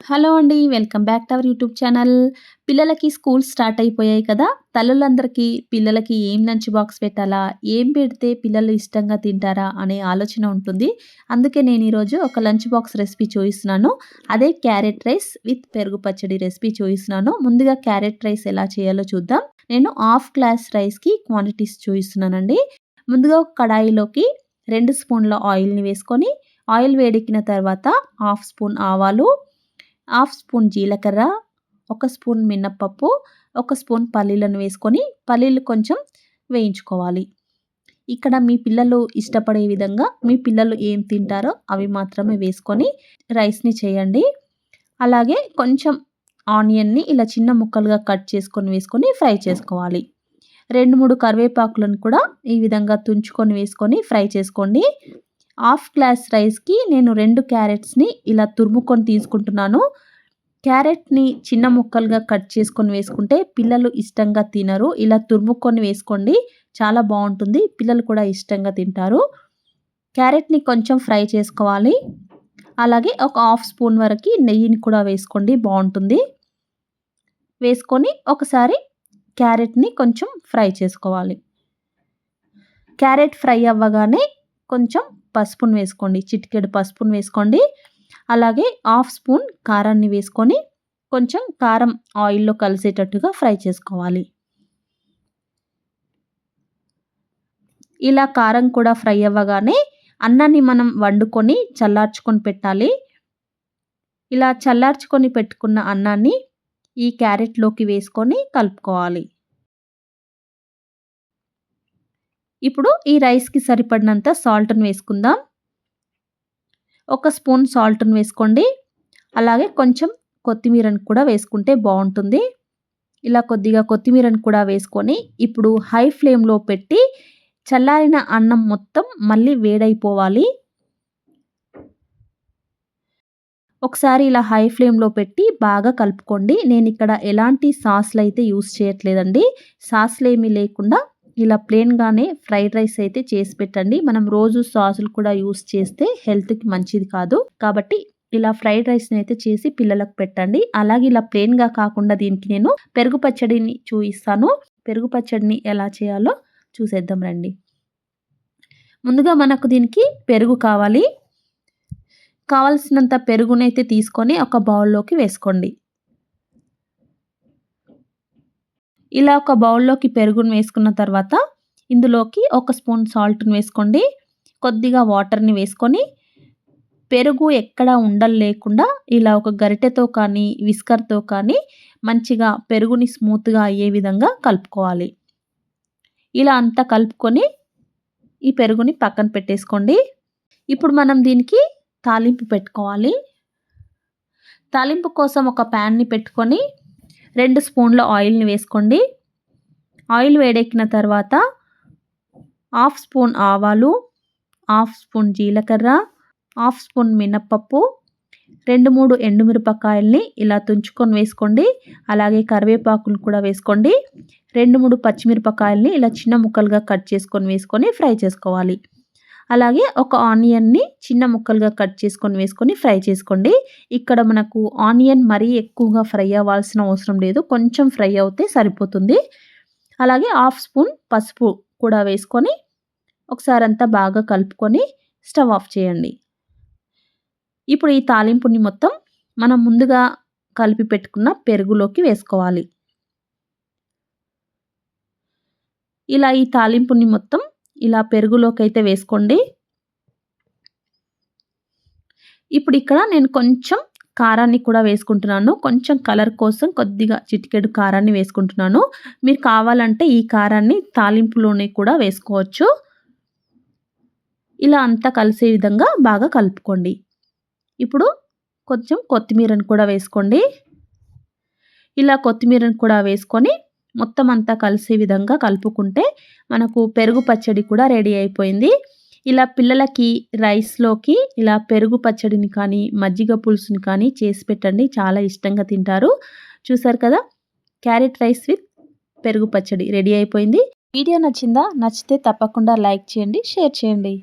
Hello అండి. Welcome back to our YouTube channel. పిల్లలకి school start అయిపోయాయి కదా! తల్లులందరికీ పిల్లలకి ఏం లంచ్ బాక్స్ పెట్టాలా? ఏం పెడితే పిల్లలు ఇష్టంగా తింటారా? అనే ఆలోచన ఉంటుంది. అందుకే నేను ఈరోజు ఒక లంచ్ బాక్స్ రెసిపీ చూయిస్తున్నాను. అదే క్యారెట్ రైస్ విత్ పెరుగు పచ్చడి రెసిపీ చూయిస్తున్నాను. ముందుగా క్యారెట్ రైస్ ఎలా చేయాలో చూద్దాం. నేను హాఫ్ గ్లాస్ రైస్‌కి క్వాంటిటీస్ చూయిస్తున్నానండి. ముందుగా ఒక కడాయిలోకి 2 స్పూన్ల ఆయిల్‌ని వేసుకొని, ఆయిల్ వేడెక్కిన తర్వాత హాఫ్ స్పూన్ ఆవాలు, హాఫ్ స్పూన్ జీలకర్ర, ఒక స్పూన్ మినపప్పు, ఒక స్పూన్ పల్లీలను వేసుకొని పల్లీలు కొంచెం వేయించుకోవాలి. ఇక్కడ మీ పిల్లలు ఇష్టపడే విధంగా మీ పిల్లలు ఏం తింటారో అవి మాత్రమే వేసుకొని రైస్‌ని చేయండి. అలాగే కొంచెం ఆనియన్‌ని ఇలా చిన్న ముక్కలుగా కట్ చేసుకొని వేసుకొని ఫ్రై చేసుకోవాలి. 2, 3 కరివేపాకులను కూడా ఈ విధంగా తుంచుకొని వేసుకొని ఫ్రై చేసుకోండి. హాఫ్ గ్లాస్ రైస్‌కి నేను 2 క్యారెట్స్‌ని ఇలా తురుముకొని తీసుకుంటున్నాను. క్యారెట్‌ని చిన్న ముక్కలుగా కట్ చేసుకొని వేసుకుంటే పిల్లలు ఇష్టంగా తినరు. ఇలా తురుముకొని వేసుకోండి. చాలా బావుంటుంది. పిల్లలు కూడా ఇష్టంగా తింటారు. క్యారెట్‌ని కొంచెం ఫ్రై చేసుకోవాలి. అలాగే ఒక హాఫ్ స్పూన్ వరకి నెయ్యిని కూడా వేసుకోండి, బావుంటుంది. వేసుకొని ఒకసారి క్యారెట్‌ని కొంచెం ఫ్రై చేసుకోవాలి. క్యారెట్ ఫ్రై అవ్వగానే కొంచెం పసుపును వేసుకోండి. చిటికెడు పసుపును వేసుకోండి. అలాగే హాఫ్ స్పూన్ కారాన్ని వేసుకొని కొంచెం కారం ఆయిల్‌లో కలిసేటట్టుగా ఫ్రై చేసుకోవాలి. ఇలా కారం కూడా ఫ్రై అవ్వగానే అన్నాన్ని మనం వండుకొని చల్లార్చుకొని పెట్టాలి. ఇలా చల్లార్చుకొని పెట్టుకున్న అన్నాన్ని ఈ క్యారెట్‌లోకి వేసుకొని కలుపుకోవాలి. ఇప్పుడు ఈ రైస్‌కి సరిపడినంత సాల్ట్‌ని వేసుకుందాం. ఒక స్పూన్ సాల్ట్‌ని వేసుకోండి. అలాగే కొంచెం కొత్తిమీరను కూడా వేసుకుంటే బావుంటుంది. ఇలా కొద్దిగా కొత్తిమీరను కూడా వేసుకొని ఇప్పుడు హై ఫ్లేమ్‌లో పెట్టి చల్లారిన అన్నం మొత్తం మళ్ళీ వేడైపోవాలి. ఒకసారి ఇలా హై ఫ్లేమ్‌లో పెట్టి బాగా కలుపుకోండి. నేనిక్కడ ఎలాంటి సాస్‌లైతే యూజ్ చేయట్లేదండి. సాస్‌లేమీ లేకుండా ఇలా ప్లెయిన్‌గానే ఫ్రైడ్ రైస్ అయితే చేసి పెట్టండి. మనం రోజు సాసులు కూడా యూజ్ చేస్తే హెల్త్‌కి మంచిది కాదు. కాబట్టి ఇలా ఫ్రైడ్ రైస్‌ని అయితే చేసి పిల్లలకు పెట్టండి. అలాగే ఇలా ప్లెయిన్‌గా కాకుండా దీనికి నేను పెరుగు పచ్చడిని చూయిస్తాను. పెరుగు పచ్చడిని ఎలా చేయాలో చూసేద్దాం రండి. ముందుగా మనకు దీనికి పెరుగు కావాలి. కావాల్సినంత పెరుగునైతే తీసుకొని ఒక బౌల్‌లోకి వేసుకోండి. ఇలా ఒక బౌల్‌లోకి పెరుగును వేసుకున్న తర్వాత ఇందులోకి ఒక స్పూన్ సాల్ట్‌ని వేసుకోండి. కొద్దిగా వాటర్‌ని వేసుకొని పెరుగు ఎక్కడ ఉండలు లేకుండా ఇలా ఒక గరిటెతో కానీ, విస్కర్‌తో కానీ మంచిగా పెరుగుని స్మూత్‌గా అయ్యే విధంగా కలుపుకోవాలి. ఇలా అంతా కలుపుకొని ఈ పెరుగుని పక్కన పెట్టేసుకోండి. ఇప్పుడు మనం దీనికి తాలింపు పెట్టుకోవాలి. తాలింపు కోసం ఒక ప్యాన్‌ని పెట్టుకొని 2 స్పూన్ల ఆయిల్‌ని వేసుకోండి. ఆయిల్ వేడెక్కిన తర్వాత హాఫ్ స్పూన్ ఆవాలు, హాఫ్ స్పూన్ జీలకర్ర, హాఫ్ స్పూన్ మినపప్పు, 2, 3 ఎండుమిరపకాయల్ని ఇలా తుంచుకొని వేసుకోండి. అలాగే కరివేపాకును కూడా వేసుకోండి. 2, 3 పచ్చిమిరపకాయల్ని ఇలా చిన్న ముక్కలుగా కట్ చేసుకొని వేసుకొని ఫ్రై చేసుకోవాలి. అలాగే ఒక ఆనియన్‌ని చిన్న ముక్కలుగా కట్ చేసుకొని వేసుకొని ఫ్రై చేసుకోండి. ఇక్కడ మనకు ఆనియన్ మరీ ఎక్కువగా ఫ్రై అవ్వాల్సిన అవసరం లేదు. కొంచెం ఫ్రై అవుతే సరిపోతుంది. అలాగే హాఫ్ స్పూన్ పసుపు కూడా వేసుకొని ఒకసారి అంతా బాగా కలుపుకొని స్టవ్ ఆఫ్ చేయండి. ఇప్పుడు ఈ తాలింపుని మొత్తం మనం ముందుగా కలిపి పెట్టుకున్న పెరుగులోకి వేసుకోవాలి. ఇలా ఈ తాలింపుని మొత్తం ఇలా పెరుగులోకైతే వేసుకోండి. ఇప్పుడు ఇక్కడ నేను కొంచెం కారాన్ని కూడా వేసుకుంటున్నాను. కొంచెం కలర్ కోసం కొద్దిగా చిటికెడు కారాన్ని వేసుకుంటున్నాను. మీరు కావాలంటే ఈ కారాన్ని తాలింపులోనే కూడా వేసుకోవచ్చు. ఇలా అంతా కలిసే విధంగా బాగా కలుపుకోండి. ఇప్పుడు కొంచెం కొత్తిమీరను కూడా వేసుకోండి. ఇలా కొత్తిమీరను కూడా వేసుకొని మొత్తం అంతా కలిసే విధంగా కలుపుకుంటే మనకు పెరుగు పచ్చడి కూడా రెడీ అయిపోయింది. ఇలా పిల్లలకి రైస్‌లోకి ఇలా పెరుగు పచ్చడిని కానీ, మజ్జిగ పులుసుని కానీ చేసి పెట్టండి. చాలా ఇష్టంగా తింటారు. చూసారు కదా! క్యారెట్ రైస్ విత్ పెరుగు పచ్చడి రెడీ అయిపోయింది. వీడియో నచ్చిందా? నచ్చితే తప్పకుండా లైక్ చేయండి, షేర్ చేయండి.